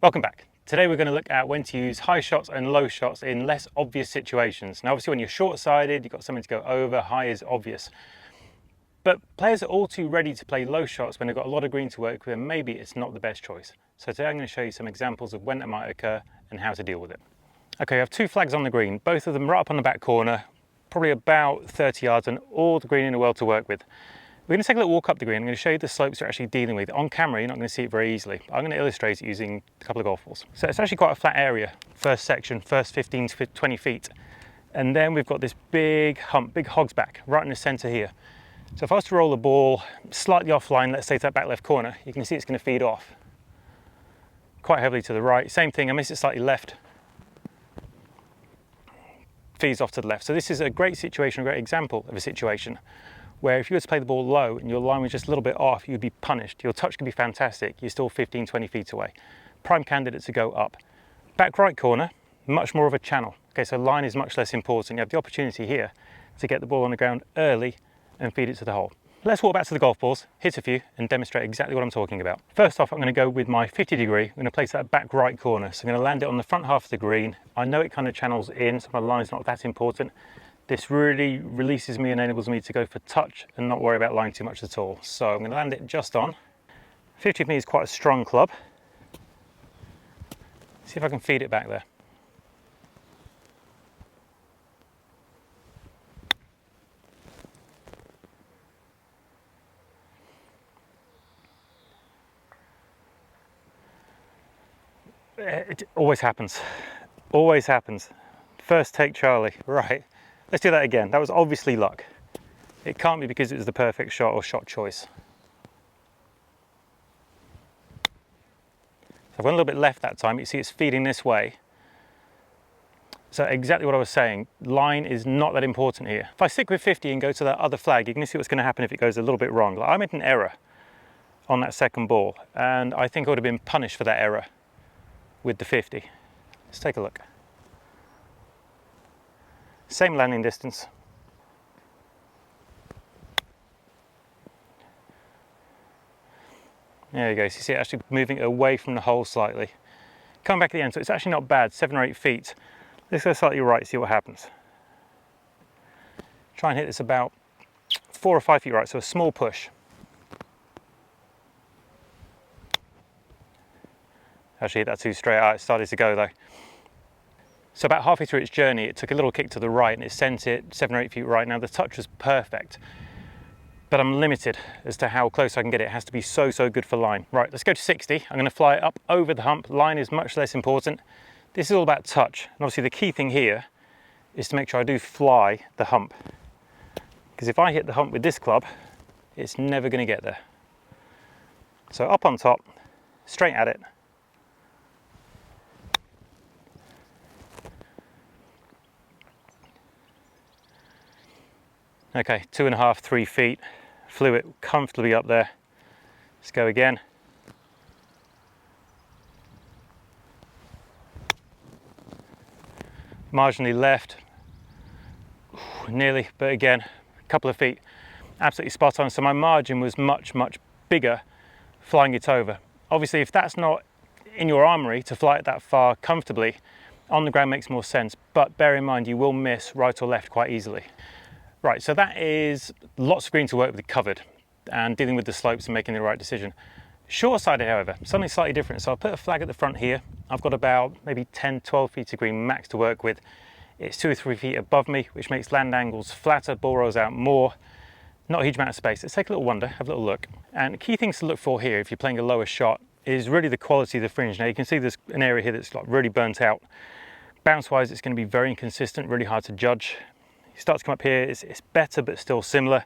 Welcome back. Today we're going to look at when to use high shots and low shots in less obvious situations. Now obviously when you're short-sided, you've got something to go over, high is obvious. But players are all too ready to play low shots when they've got a lot of green to work with and maybe it's not the best choice. So today I'm going to show you some examples of when that might occur and how to deal with it. Okay, I have two flags on the green, both of them right up on the back corner, probably about 30 yards and all the green in the world to work with. We're going to take a little walk up the green. I'm going to show you the slopes we're actually dealing with. On camera, you're not going to see it very easily. I'm going to illustrate it using a couple of golf balls. So it's actually quite a flat area, first section, first 15 to 20 feet. And then we've got this big hump, big hog's back, right in the center here. So if I was to roll the ball slightly offline, let's say to that back left corner, you can see it's going to feed off quite heavily to the right. Same thing, I miss it slightly left, feeds off to the left. So this is a great situation, a great example of a situation where if you were to play the ball low and your line was just a little bit off, you'd be punished. Your touch could be fantastic, you're still 15, 20 feet away. Prime candidate to go up. Back right corner, much more of a channel. Okay, so line is much less important. You have the opportunity here to get the ball on the ground early and feed it to the hole. Let's walk back to the golf balls, hit a few and demonstrate exactly what I'm talking about. First off, I'm going to go with my 50 degree. I'm going to place that back right corner. So I'm going to land it on the front half of the green. I know it kind of channels in, so my line's not that important. This really releases me and enables me to go for touch and not worry about line too much at all. So I'm going to land it just on. 50 for me is quite a strong club. See if I can feed it back there. It always happens. Always happens. First take, Charlie. Right. Let's do that again. That was obviously luck. It can't be because it was the perfect shot or shot choice. So I've gone a little bit left that time. You see it's feeding this way. So exactly what I was saying, line is not that important here. If I stick with 50 and go to that other flag, you can see what's going to happen if it goes a little bit wrong. Like I made an error on that second ball and I think I would have been punished for that error with the 50. Let's take a look. Same landing distance. There you go, so you see it actually moving away from the hole slightly. Coming back at the end, so it's actually not bad, 7 or 8 feet. Let's go slightly right, see what happens. Try and hit this about 4 or 5 feet right, so a small push. Actually hit that too straight out, it started to go though. So about halfway through its journey, it took a little kick to the right and it sent it 7 or 8 feet right. Now the touch was perfect, but I'm limited as to how close I can get it. It has to be so good for line. Right, let's go to 60. I'm going to fly it up over the hump. Line is much less important. This is all about touch. And obviously the key thing here is to make sure I do fly the hump. Because if I hit the hump with this club, it's never going to get there. So up on top, straight at it. Okay, 2.5, 3 feet, flew it comfortably up there. Let's go again. Marginally left, nearly, but again, a couple of feet, absolutely spot on. So my margin was much bigger flying it over. Obviously, if that's not in your armory to fly it that far comfortably, on the ground makes more sense, but bear in mind you will miss right or left quite easily. Right, so that is lots of green to work with covered and dealing with the slopes and making the right decision. Short-sided, however, something slightly different. So I'll put a flag at the front here. I've got about maybe 10, 12 feet of green max to work with. It's 2 or 3 feet above me, which makes land angles flatter, ball rolls out more. Not a huge amount of space. Let's take a little wander, have a little look. And key things to look for here if you're playing a lower shot is really the quality of the fringe. Now you can see there's an area here that's like really burnt out. Bounce-wise, it's going to be very inconsistent, really hard to judge. You start to come up here, it's better but still similar.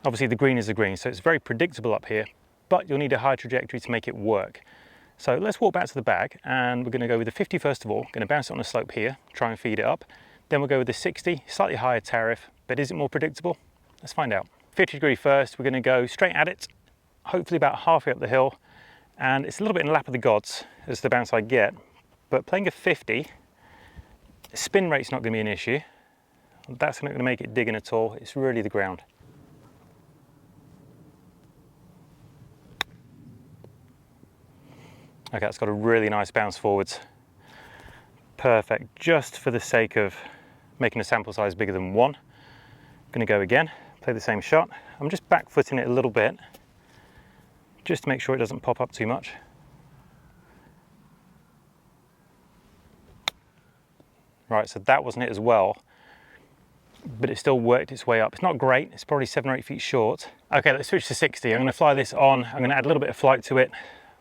Obviously the green is the green, so it's very predictable up here, but you'll need a high trajectory to make it work. So let's walk back to the bag and we're going to go with the 50 first of all. Going to bounce it on the slope here, try and feed it up. Then we'll go with the 60, slightly higher tariff, but is it more predictable? Let's find out. 50 degree first, we're going to go straight at it, hopefully about halfway up the hill, and it's a little bit in the lap of the gods as the bounce I get, but playing a 50, spin rate's not going to be an issue. That's not going to make it digging at all, it's really the ground. Okay, that's got a really nice bounce forwards. Perfect, just for the sake of making the sample size bigger than 1. I'm gonna go again, play the same shot. I'm just back footing it a little bit, just to make sure it doesn't pop up too much. Right, so that wasn't it as well, but it still worked its way up. It's not great, it's probably 7 or 8 feet short. Okay, let's switch to 60. I'm gonna fly this on, I'm gonna add a little bit of flight to it.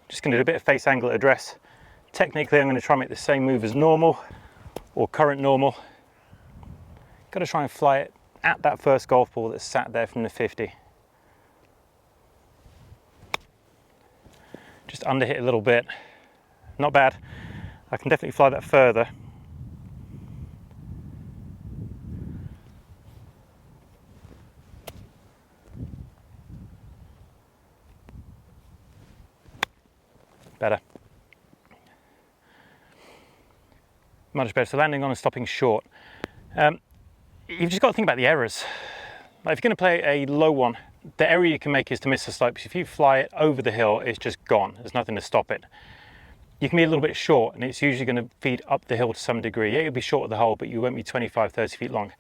Just gonna do a bit of face angle at address. Technically, I'm gonna try and make the same move as normal, or current normal. Gotta try and fly it at that first golf ball that's sat there from the 50. Just underhit a little bit. Not bad. I can definitely fly that further. Better. Much better. So landing on and stopping short. You've just got to think about the errors. Like if you're going to play a low one, the error you can make is to miss the slopes. If you fly it over the hill, it's just gone. There's nothing to stop it. You can be a little bit short, and it's usually going to feed up the hill to some degree. Yeah, you'll be short of the hole, but you won't be 25, 30 feet long.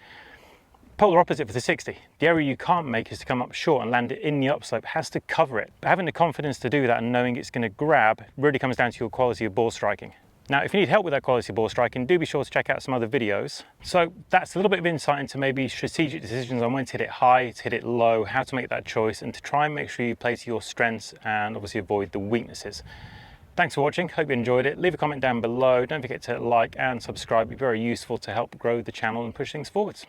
Polar opposite for the 60. The error you can't make is to come up short and land it in the upslope. It has to cover it. But having the confidence to do that and knowing it's going to grab really comes down to your quality of ball striking. Now, if you need help with that quality of ball striking, do be sure to check out some other videos. So that's a little bit of insight into maybe strategic decisions on when to hit it high, to hit it low, how to make that choice, and to try and make sure you play to your strengths and obviously avoid the weaknesses. Thanks for watching, hope you enjoyed it. Leave a comment down below. Don't forget to like and subscribe, it'd be very useful to help grow the channel and push things forwards.